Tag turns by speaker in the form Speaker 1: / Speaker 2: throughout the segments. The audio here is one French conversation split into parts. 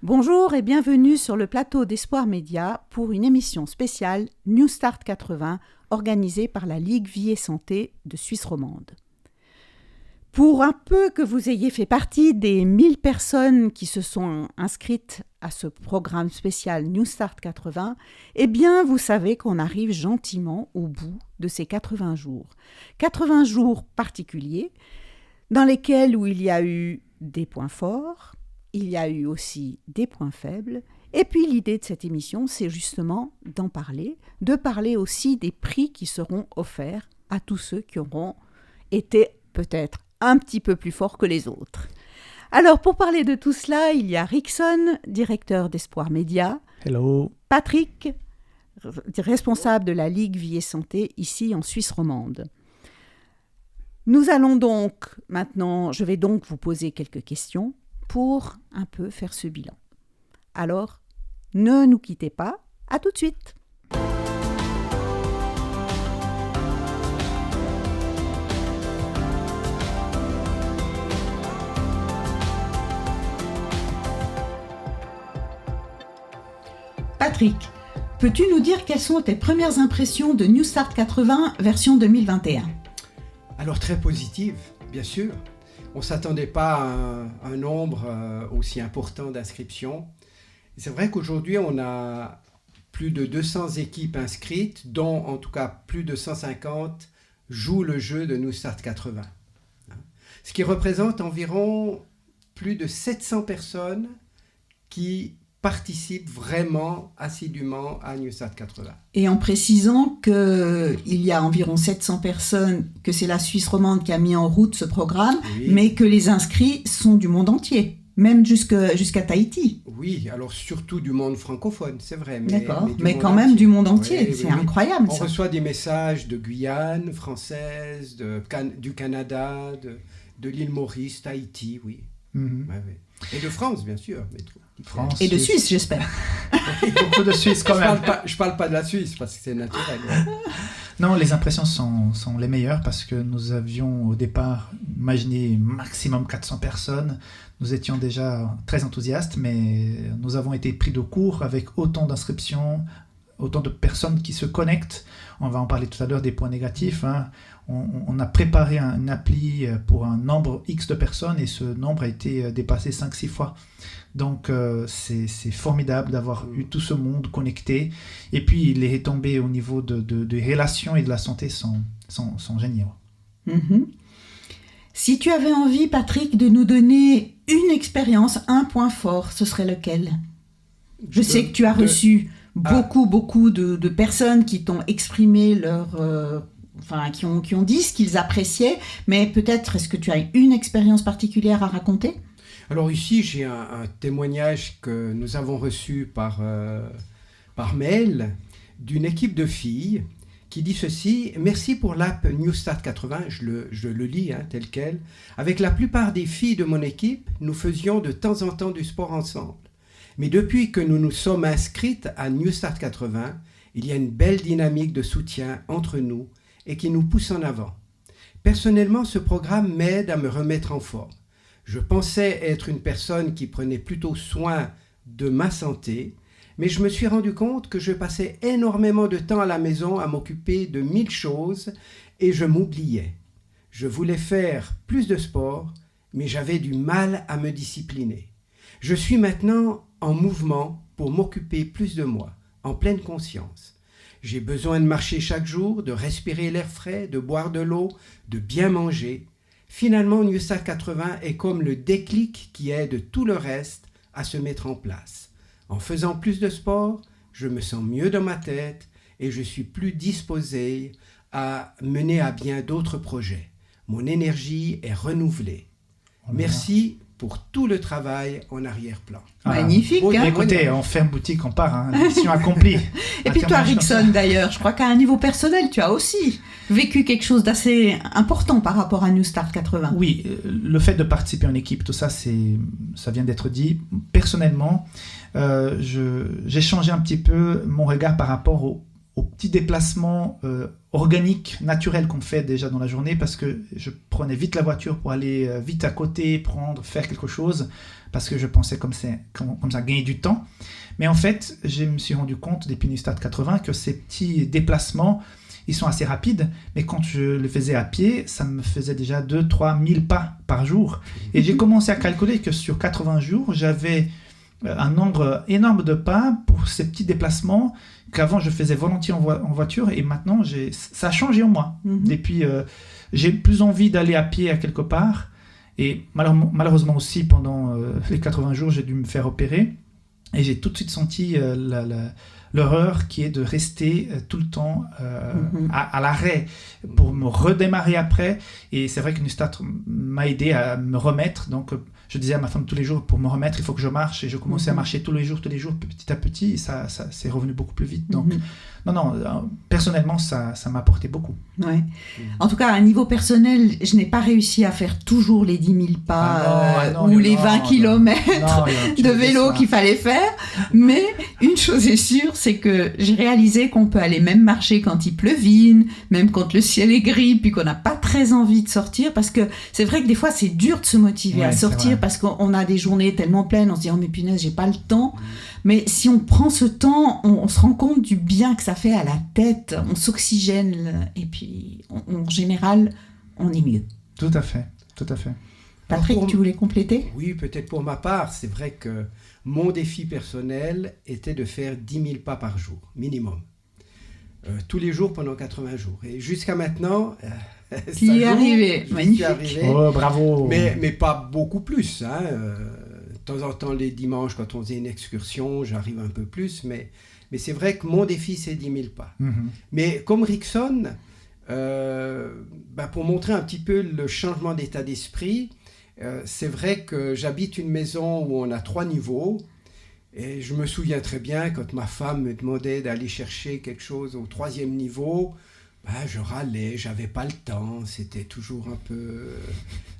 Speaker 1: Bonjour et bienvenue sur le plateau d'Espoir Média pour une émission spéciale New Start 80 organisée par la Ligue Vie et Santé de Suisse romande. Pour un peu que vous ayez fait partie des 1000 personnes qui se sont inscrites à ce programme spécial New Start 80, eh bien vous savez qu'on arrive gentiment au bout de ces 80 jours. 80 jours particuliers dans lesquels où il y a eu des points forts, il y a eu aussi des points faibles. Et puis l'idée de cette émission, c'est justement d'en parler, de parler aussi des prix qui seront offerts à tous ceux qui auront été peut-être un petit peu plus forts que les autres. Alors pour parler de tout cela, il y a Rickson, directeur d'Espoir Média.
Speaker 2: Hello.
Speaker 1: Patrick, responsable de la Ligue Vie et Santé ici en Suisse romande. Nous allons donc maintenant, je vais donc vous poser quelques questions pour un peu faire ce bilan. Alors, ne nous quittez pas, à tout de suite. Patrick, peux-tu nous dire quelles sont tes premières impressions de New Start 80 version 2021 ?
Speaker 3: Alors très positive, bien sûr. On ne s'attendait pas à un nombre aussi important d'inscriptions. C'est vrai qu'aujourd'hui, on a plus de 200 équipes inscrites, dont en tout cas plus de 150 jouent le jeu de New Start 80. Ce qui représente environ plus de 700 personnes qui participent vraiment assidûment à New Start 80.
Speaker 1: Et en précisant qu'il y a environ 700 personnes, que c'est la Suisse romande qui a mis en route ce programme, oui. Mais que les inscrits sont du monde entier, même jusqu'à Tahiti.
Speaker 3: Oui, alors surtout du monde francophone, c'est vrai.
Speaker 1: D'accord, mais quand même du monde entier, oui, c'est incroyable.
Speaker 3: On reçoit des messages de Guyane française, du Canada, de l'île Maurice, Tahiti, oui. Mm-hmm. Ouais. Et de France, bien sûr.
Speaker 1: France, et de Suisse, j'espère.
Speaker 2: Beaucoup de Suisse quand même.
Speaker 3: Je parle pas de la Suisse parce que c'est naturel. Ouais.
Speaker 2: Non, les impressions sont les meilleures parce que nous avions au départ imaginé maximum 400 personnes. Nous étions déjà très enthousiastes, mais nous avons été pris de court avec autant d'inscriptions, autant de personnes qui se connectent. On va en parler tout à l'heure des points négatifs. On a préparé une appli pour un nombre X de personnes et ce nombre a été dépassé 5-6 fois. Donc c'est formidable d'avoir eu tout ce monde connecté. Et puis les retombées au niveau des relations et de la santé sont géniaux.
Speaker 1: Mm-hmm. Si tu avais envie, Patrick, de nous donner une expérience, un point fort, ce serait lequel ? Je sais que tu as reçu beaucoup de personnes qui t'ont exprimé qui ont dit ce qu'ils appréciaient, mais peut-être est-ce que tu as une expérience particulière à raconter ?
Speaker 3: Alors ici, j'ai un témoignage que nous avons reçu par mail d'une équipe de filles qui dit ceci: « Merci pour l'app New Start 80, je le lis tel quel. Avec la plupart des filles de mon équipe, nous faisions de temps en temps du sport ensemble. Mais depuis que nous nous sommes inscrites à New Start 80, il y a une belle dynamique de soutien entre nous et qui nous pousse en avant. Personnellement, ce programme m'aide à me remettre en forme. Je pensais être une personne qui prenait plutôt soin de ma santé, mais je me suis rendu compte que je passais énormément de temps à la maison à m'occuper de 1000 choses et je m'oubliais. Je voulais faire plus de sport, mais j'avais du mal à me discipliner. Je suis maintenant en mouvement pour m'occuper plus de moi, en pleine conscience. J'ai besoin de marcher chaque jour, de respirer l'air frais, de boire de l'eau, de bien manger. Finalement, New Start 80 est comme le déclic qui aide tout le reste à se mettre en place. En faisant plus de sport, je me sens mieux dans ma tête et je suis plus disposé à mener à bien d'autres projets. Mon énergie est renouvelée. Merci pour tout le travail en arrière-plan. »
Speaker 1: Magnifique, hein ?
Speaker 2: Écoutez, on ferme boutique, on part, mission accomplie.
Speaker 1: Et puis toi, Rickson, d'ailleurs, je crois qu'à un niveau personnel, tu as aussi vécu quelque chose d'assez important par rapport à New Start 80.
Speaker 2: Oui, le fait de participer en équipe, tout ça, ça vient d'être dit. Personnellement, j'ai changé un petit peu mon regard par rapport aux petits déplacements organiques, naturels qu'on fait déjà dans la journée, parce que je prenais vite la voiture pour aller vite à côté, faire quelque chose, parce que je pensais comme ça gagner du temps. Mais en fait, je me suis rendu compte depuis Newstart 80 que ces petits déplacements, ils sont assez rapides, mais quand je les faisais à pied, ça me faisait déjà 2-3 000 pas par jour. Et j'ai commencé à calculer que sur 80 jours, j'avais un nombre énorme de pas pour ces petits déplacements qu'avant je faisais volontiers en voiture, et maintenant ça a changé en moi. Depuis, j'ai plus envie d'aller à pied à quelque part, et malheureusement aussi pendant les 80 jours, j'ai dû me faire opérer, et j'ai tout de suite senti l'horreur qui est de rester tout le temps à l'arrêt pour me redémarrer après. Et c'est vrai que Newstart m'a aidé à me remettre. Donc, je disais à ma femme tous les jours, pour me remettre, il faut que je marche. Et je commençais à marcher tous les jours, petit à petit. Et ça c'est revenu beaucoup plus vite. Donc, non, personnellement, ça m'a apporté beaucoup.
Speaker 1: Ouais. En tout cas, à un niveau personnel, je n'ai pas réussi à faire toujours les 10 000 pas ou les 20 kilomètres de vélo qu'il fallait faire. Mais une chose est sûre, c'est que j'ai réalisé qu'on peut aller même marcher quand il pleuvine, même quand le ciel est gris, puis qu'on n'a pas très envie de sortir, parce que c'est vrai que des fois, c'est dur de se motiver à sortir, parce qu'on a des journées tellement pleines, on se dit « Oh mais punaise, j'ai pas le temps ». Mais si on prend ce temps, on se rend compte du bien que ça fait à la tête, on s'oxygène, et puis en général, on est mieux.
Speaker 2: Tout à fait.
Speaker 1: Patrick, tu voulais compléter ?
Speaker 3: Oui, peut-être pour ma part, c'est vrai que mon défi personnel était de faire 10 000 pas par jour, minimum. Tous les jours pendant 80 jours. Et jusqu'à maintenant...
Speaker 1: Tu y es arrivé, magnifique.
Speaker 2: Oh, bravo.
Speaker 3: Mais pas beaucoup plus, hein. De temps en temps, les dimanches, quand on faisait une excursion, j'arrive un peu plus, mais c'est vrai que mon défi, c'est 10 000 pas. Mais comme Rickson, pour montrer un petit peu le changement d'état d'esprit, c'est vrai que j'habite une maison où on a 3 niveaux, et je me souviens très bien, quand ma femme me demandait d'aller chercher quelque chose au 3e niveau, je râlais, j'avais pas le temps, c'était toujours un peu...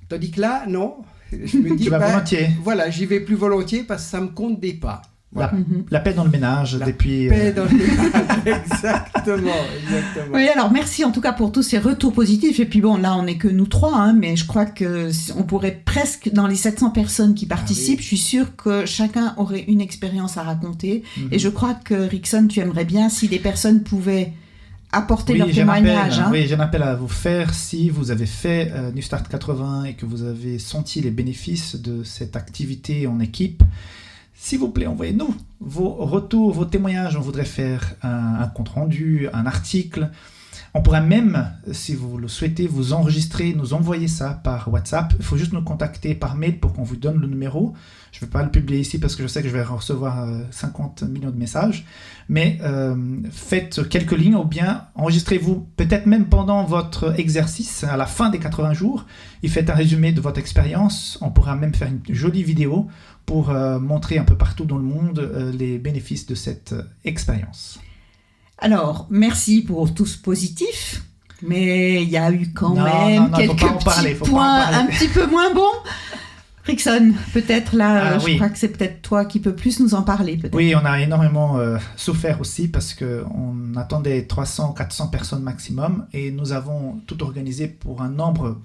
Speaker 3: Tandis que là, non, je me dis,
Speaker 2: tu vas volontiers.
Speaker 3: Voilà, j'y vais plus volontiers parce que ça me compte des pas. Voilà.
Speaker 2: La paix dans le ménage depuis...
Speaker 3: La paix dans le ménage, exactement.
Speaker 1: Oui, alors merci en tout cas pour tous ces retours positifs. Et puis bon, là, on n'est que nous 3, mais je crois qu'on pourrait presque, dans les 700 personnes qui participent, je suis sûre que chacun aurait une expérience à raconter. Et je crois que, Rickson, tu aimerais bien, si des personnes pouvaient apporter leur témoignage.
Speaker 2: Oui, j'ai un appel à vous faire. Si vous avez fait Newstart 80 et que vous avez senti les bénéfices de cette activité en équipe, s'il vous plaît, envoyez-nous vos retours, vos témoignages. On voudrait faire un compte-rendu, un article. On pourrait même, si vous le souhaitez, vous enregistrer, nous envoyer ça par WhatsApp. Il faut juste nous contacter par mail pour qu'on vous donne le numéro. Je ne vais pas le publier ici parce que je sais que je vais recevoir 50 millions de messages. Mais faites quelques lignes ou bien enregistrez-vous peut-être même pendant votre exercice, à la fin des 80 jours. Et faites un résumé de votre expérience. On pourra même faire une jolie vidéo pour montrer un peu partout dans le monde les bénéfices de cette expérience.
Speaker 1: Alors, merci pour tout ce positif, mais il y a eu quand même quelques petits points un petit peu moins bons. Rickson, peut-être là, je crois que c'est peut-être toi qui peux plus nous en parler. Peut-être.
Speaker 2: Oui, on a énormément souffert aussi parce qu'on attendait 300-400 personnes maximum et nous avons tout organisé pour un nombre,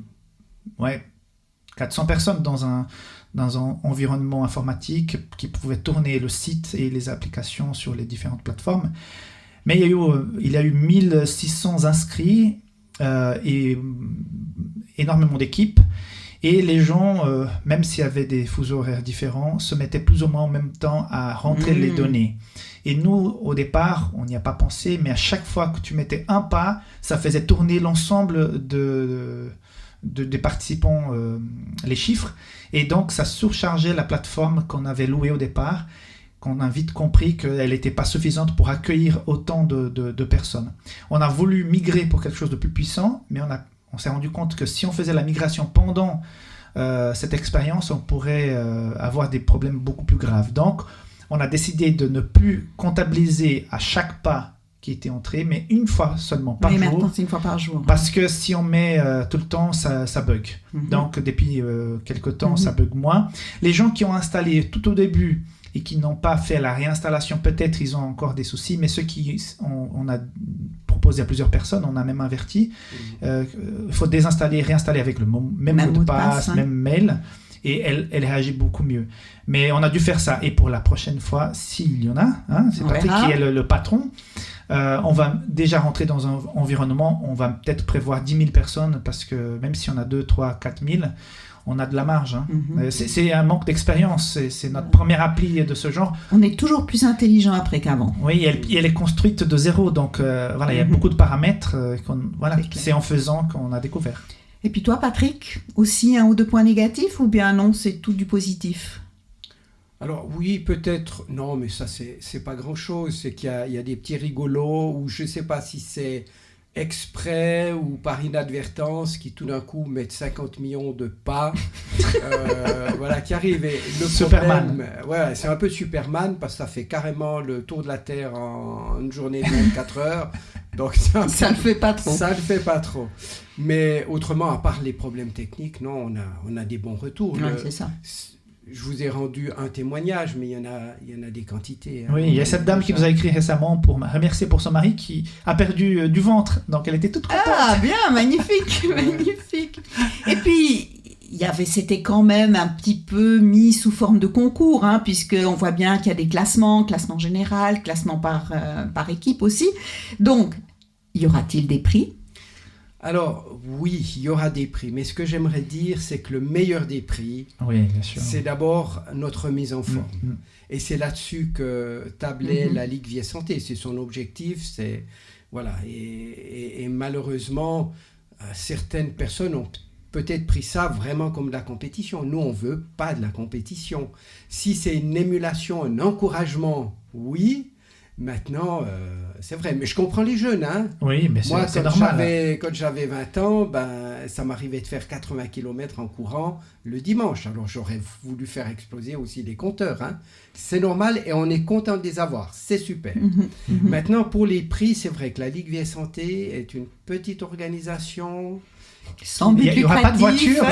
Speaker 2: 400 personnes dans un environnement informatique qui pouvait tourner le site et les applications sur les différentes plateformes. Mais il y a eu 1600 inscrits et énormément d'équipes. Et les gens, même s'il y avait des fuseaux horaires différents, se mettaient plus ou moins en même temps à rentrer les données. Et nous, au départ, on n'y a pas pensé, mais à chaque fois que tu mettais un pas, ça faisait tourner l'ensemble des participants, les chiffres. Et donc, ça surchargeait la plateforme qu'on avait louée au départ, qu'on a vite compris qu'elle n'était pas suffisante pour accueillir autant de personnes. On a voulu migrer pour quelque chose de plus puissant, mais on s'est rendu compte que si on faisait la migration pendant cette expérience, on pourrait avoir des problèmes beaucoup plus graves. Donc, on a décidé de ne plus comptabiliser à chaque pas qui était entré, mais une fois seulement par jour.
Speaker 1: Maintenant, c'est une fois par jour.
Speaker 2: Parce que si on met tout le temps, ça bug. Donc, depuis quelques temps, ça bug moins. Les gens qui ont installé tout au début et qui n'ont pas fait la réinstallation, peut-être ils ont encore des soucis, mais ceux qui on a proposé à plusieurs personnes, on a même averti, il faut désinstaller, réinstaller avec le même mot de passe, même mail, et elle réagit beaucoup mieux. Mais on a dû faire ça, et pour la prochaine fois, s'il y en a, c'est Patrick qui est le patron, on va déjà rentrer dans un environnement, on va peut-être prévoir 10 000 personnes, parce que même si on a 2, 3, 4 000, on a de la marge. C'est un manque d'expérience. C'est notre première appli de ce genre.
Speaker 1: On est toujours plus intelligent après qu'avant.
Speaker 2: Oui, elle est construite de zéro. Donc, il y a beaucoup de paramètres. C'est en faisant qu'on a découvert.
Speaker 1: Et puis toi, Patrick, aussi 1 ou 2 points négatifs ou bien non, c'est tout du positif?
Speaker 3: Alors oui, peut-être. Non, mais ça, c'est pas grand-chose. C'est qu'il y a des petits rigolos ou je sais pas si c'est exprès ou par inadvertance qui tout d'un coup mettent 50 millions de pas qui arrivent. Et le
Speaker 2: Superman.
Speaker 3: Problème, c'est un peu Superman parce que ça fait carrément le tour de la Terre en une journée de 24 heures. Donc
Speaker 1: ça ne le fait pas trop.
Speaker 3: Ça ne le fait pas trop. Mais autrement, à part les problèmes techniques, non, on a des bons retours.
Speaker 1: Ouais, c'est ça.
Speaker 3: Je vous ai rendu un témoignage, mais il y en a des quantités.
Speaker 2: Oui, il y a cette dame qui nous a écrit récemment pour me remercier pour son mari qui a perdu du ventre. Donc, elle était toute contente.
Speaker 1: Ah, bien, magnifique, magnifique. Et puis, c'était quand même un petit peu mis sous forme de concours, puisqu'on voit bien qu'il y a des classement général, classement par équipe aussi. Donc, y aura-t-il des prix ?
Speaker 3: Alors, oui, il y aura des prix. Mais ce que j'aimerais dire, c'est que le meilleur des prix,
Speaker 2: oui, bien sûr,
Speaker 3: c'est d'abord notre mise en forme. Et c'est là-dessus que tablait la Ligue Vie et Santé. C'est son objectif. Et malheureusement, certaines personnes ont peut-être pris ça vraiment comme de la compétition. Nous, on ne veut pas de la compétition. Si c'est une émulation, un encouragement, oui. Maintenant, c'est vrai, mais je comprends les jeunes.
Speaker 2: Oui, mais
Speaker 3: moi,
Speaker 2: c'est normal.
Speaker 3: Quand j'avais 20 ans, ça m'arrivait de faire 80 km en courant le dimanche. Alors, j'aurais voulu faire exploser aussi les compteurs. C'est normal et on est content de les avoir. C'est super. Maintenant, pour les prix, c'est vrai que la Ligue Vie et Santé est une petite organisation.
Speaker 1: Sans but lucratif.
Speaker 2: Il n'y aura pas de voiture.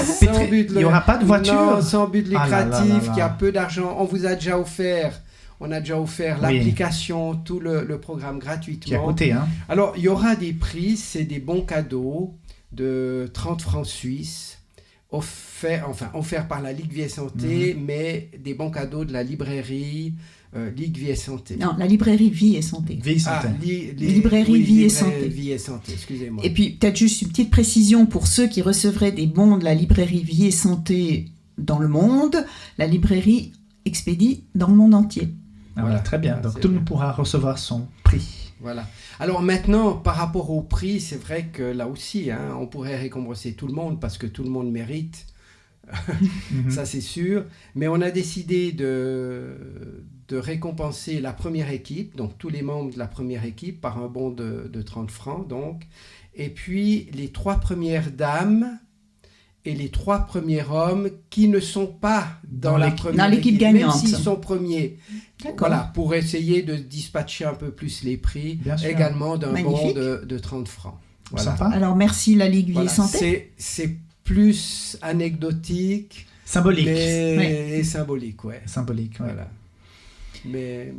Speaker 2: Il n'y aura pas de voiture.
Speaker 3: Non, sans but lucratif, qui a peu d'argent. On vous a déjà offert... On a déjà offert l'application, tout le programme gratuitement.
Speaker 2: Qui a coûté,
Speaker 3: Alors, il y aura des prix, c'est des bons cadeaux de 30 francs suisses, offerts par la Ligue Vie et Santé, mais des bons cadeaux de la librairie Ligue Vie et Santé.
Speaker 1: Non, la librairie Vie et Santé.
Speaker 2: Vie et Santé.
Speaker 1: Librairie Vie et Santé.
Speaker 3: Vie et Santé, excusez-moi.
Speaker 1: Et puis, peut-être juste une petite précision pour ceux qui recevraient des bons de la librairie Vie et Santé dans le monde. La librairie expédie dans le monde entier.
Speaker 2: Voilà, très bien. Donc tout le monde pourra recevoir son prix.
Speaker 3: Voilà. Alors maintenant, par rapport au prix, c'est vrai que là aussi, on pourrait récompenser tout le monde parce que tout le monde mérite. Ça, c'est sûr. Mais on a décidé de récompenser la première équipe, donc tous les membres de la première équipe, par un bon de 30 francs. Donc. Et puis, les 3 premières dames et les 3 premiers hommes qui ne sont pas dans l'équipe
Speaker 1: gagnante.
Speaker 3: Même s'ils sont premiers.
Speaker 1: D'accord.
Speaker 3: Voilà, pour essayer de dispatcher un peu plus les prix, également d'un bon de 30 francs. Voilà.
Speaker 2: Sympa.
Speaker 1: Alors, merci la Ligue Vie et Santé.
Speaker 3: C'est plus anecdotique.
Speaker 2: Symbolique.
Speaker 3: Et symbolique, ouais.
Speaker 2: Symbolique, ouais.
Speaker 3: Voilà. Mais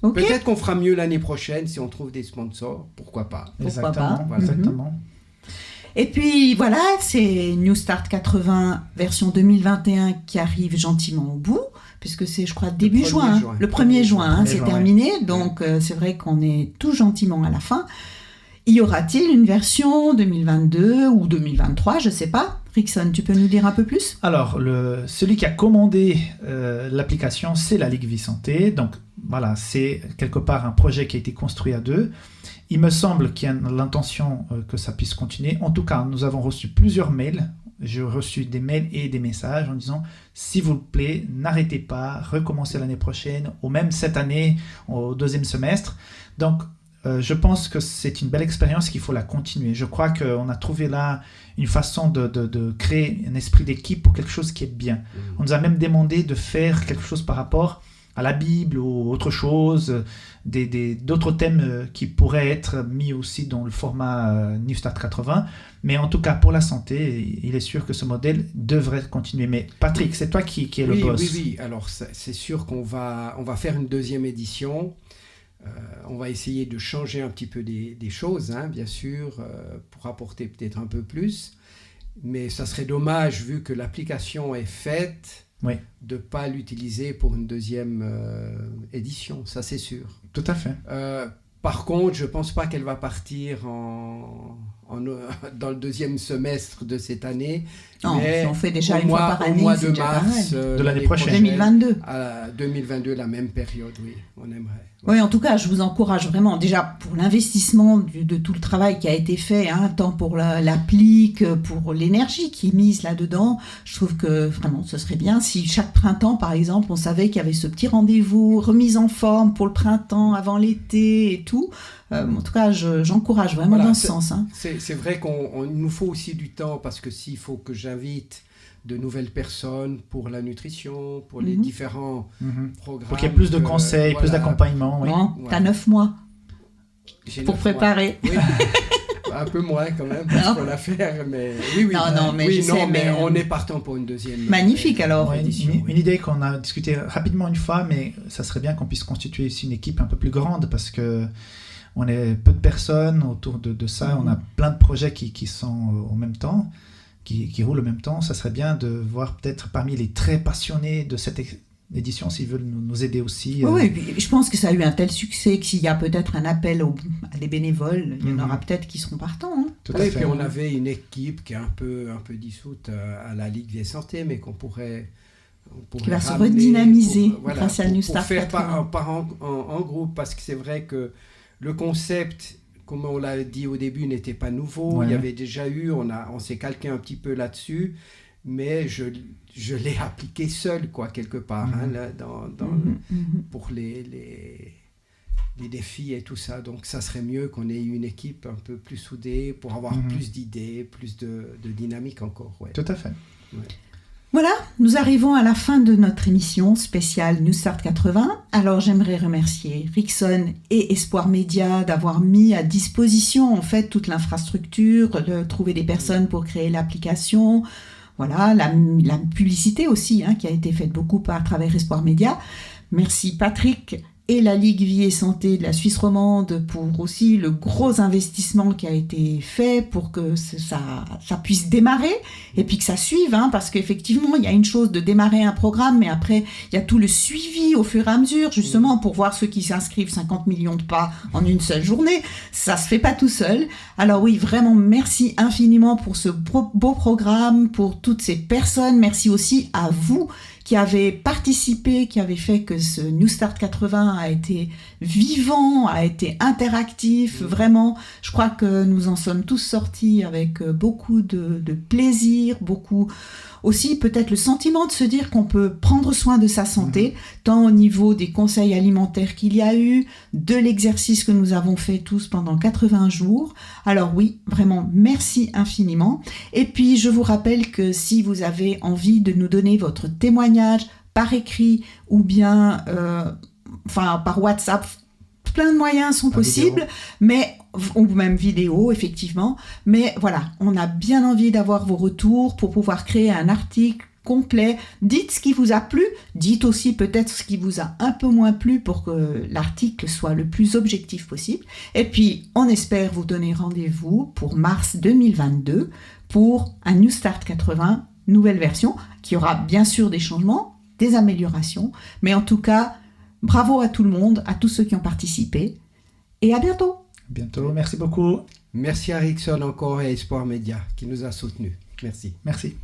Speaker 1: okay.
Speaker 3: Peut-être qu'on fera mieux l'année prochaine si on trouve des sponsors. Pourquoi pas.
Speaker 2: Exactement.
Speaker 3: Voilà.
Speaker 2: Exactement.
Speaker 1: Et puis voilà, c'est New Start 80 version 2021 qui arrive gentiment au bout, puisque c'est, je crois, début juin. Le 1er juin, c'est terminé, donc c'est vrai qu'on est tout gentiment à la fin. Y aura-t-il une version 2022 ou 2023, je ne sais pas. Rickson, tu peux nous dire un peu plus ?
Speaker 2: Alors, celui qui a commandé l'application, c'est la Ligue Vie Santé. Donc voilà, c'est quelque part un projet qui a été construit à 2. Il me semble qu'il y a l'intention que ça puisse continuer. En tout cas, nous avons reçu plusieurs mails. J'ai reçu des mails et des messages en disant « S'il vous plaît, n'arrêtez pas, recommencez l'année prochaine, ou même cette année, au 2e semestre. » Donc, je pense que c'est une belle expérience qu'il faut la continuer. Je crois qu'on a trouvé là une façon de créer un esprit d'équipe pour quelque chose qui est bien. On nous a même demandé de faire quelque chose par rapport à la Bible ou autre chose, d'autres thèmes qui pourraient être mis aussi dans le format New Start 80. Mais en tout cas, pour la santé, il est sûr que ce modèle devrait continuer. Mais Patrick, c'est toi qui es le boss.
Speaker 3: Oui. Alors, c'est sûr qu'on va faire une deuxième édition. On va essayer de changer un petit peu des choses, hein, bien sûr, pour apporter peut-être un peu plus. Mais ça serait dommage, vu que l'application est faite, de ne pas l'utiliser pour une deuxième édition, ça c'est sûr.
Speaker 2: Tout à fait.
Speaker 3: Par contre, je ne pense pas qu'elle va partir dans le deuxième semestre de cette année.
Speaker 1: Non, mais on fait déjà une fois par année.
Speaker 3: Au mois de mars
Speaker 2: de l'année prochaine.
Speaker 1: 2022.
Speaker 3: À 2022, la même période, oui, on aimerait.
Speaker 1: Oui, en tout cas, je vous encourage vraiment, déjà pour l'investissement de tout le travail qui a été fait, hein, tant pour l'appli que pour l'énergie qui est mise là-dedans. Je trouve que vraiment, ce serait bien si chaque printemps, par exemple, on savait qu'il y avait ce petit rendez-vous, remise en forme pour le printemps, avant l'été et tout. En tout cas, j'encourage vraiment dans ce sens. Hein.
Speaker 3: C'est vrai qu'il nous faut aussi du temps, parce que s'il faut que j'invite de nouvelles personnes pour la nutrition, pour les différents programmes.
Speaker 2: Pour qu'il y ait plus de conseils, plus d'accompagnement. Oui.
Speaker 1: Bon, t'as 9 mois pour préparer.
Speaker 3: Oui. Un peu moins quand même, parce qu'on l'a fait, mais oui. Mais on est partant pour une deuxième.
Speaker 1: Magnifique alors.
Speaker 2: Une idée qu'on a discutée rapidement une fois, mais ça serait bien qu'on puisse constituer ici une équipe un peu plus grande, parce que on est peu de personnes autour de ça. On a plein de projets qui sont au même temps, qui roulent en même temps. Ça serait bien de voir peut-être parmi les très passionnés de cette édition s'ils veulent nous aider aussi.
Speaker 1: Oui, et puis je pense que ça a eu un tel succès que s'il y a peut-être un appel à des bénévoles, il y en aura peut-être qui seront partants. Hein.
Speaker 3: Tout à fait. Et puis on avait une équipe qui est un peu dissoute à la Ligue Vie et Santé, mais qu'on pourrait
Speaker 1: qui va se redynamiser grâce à New Start 80.
Speaker 3: Pour faire en groupe, parce que c'est vrai que le concept, comme on l'a dit au début, n'était pas nouveau. Il y avait déjà eu, on s'est calqué un petit peu là-dessus, mais je l'ai appliqué seul, quoi, quelque part, hein, là, pour les défis et tout ça. Donc ça serait mieux qu'on ait une équipe un peu plus soudée pour avoir plus d'idées, plus de dynamique encore. Ouais.
Speaker 2: Tout à fait.
Speaker 3: Ouais.
Speaker 1: Voilà, nous arrivons à la fin de notre émission spéciale New Start 80. Alors j'aimerais remercier Rickson et Espoir Média d'avoir mis à disposition en fait toute l'infrastructure, de trouver des personnes pour créer l'application. Voilà, la publicité aussi hein, qui a été faite beaucoup à travers Espoir Média. Merci Patrick et la Ligue Vie et Santé de la Suisse romande pour aussi le gros investissement qui a été fait pour que ça puisse démarrer et puis que ça suive, hein, parce qu'effectivement, il y a une chose de démarrer un programme, mais après, il y a tout le suivi au fur et à mesure, justement, pour voir ceux qui s'inscrivent 50 millions de pas en une seule journée. Ça se fait pas tout seul. Alors oui, vraiment, merci infiniment pour ce beau programme, pour toutes ces personnes. Merci aussi à vous qui avez participé, qui avez fait que ce New Start 80 a été vivant, a été interactif, vraiment. Je crois que nous en sommes tous sortis avec beaucoup de plaisir, beaucoup aussi peut-être le sentiment de se dire qu'on peut prendre soin de sa santé, tant au niveau des conseils alimentaires qu'il y a eu, de l'exercice que nous avons fait tous pendant 80 jours. Alors oui, vraiment, merci infiniment. Et puis, je vous rappelle que si vous avez envie de nous donner votre témoignage par écrit ou bien par WhatsApp, plein de moyens sont possibles, ou même vidéo, effectivement. Mais voilà, on a bien envie d'avoir vos retours pour pouvoir créer un article complet. Dites ce qui vous a plu, dites aussi peut-être ce qui vous a un peu moins plu pour que l'article soit le plus objectif possible. Et puis, on espère vous donner rendez-vous pour mars 2022 pour un New Start 80, nouvelle version, qui aura bien sûr des changements, des améliorations, mais en tout cas, bravo à tout le monde, à tous ceux qui ont participé, et à bientôt.
Speaker 2: Bientôt, merci beaucoup.
Speaker 3: Merci à Rickson encore et à Espoir Média qui nous a soutenus. Merci.
Speaker 2: Merci.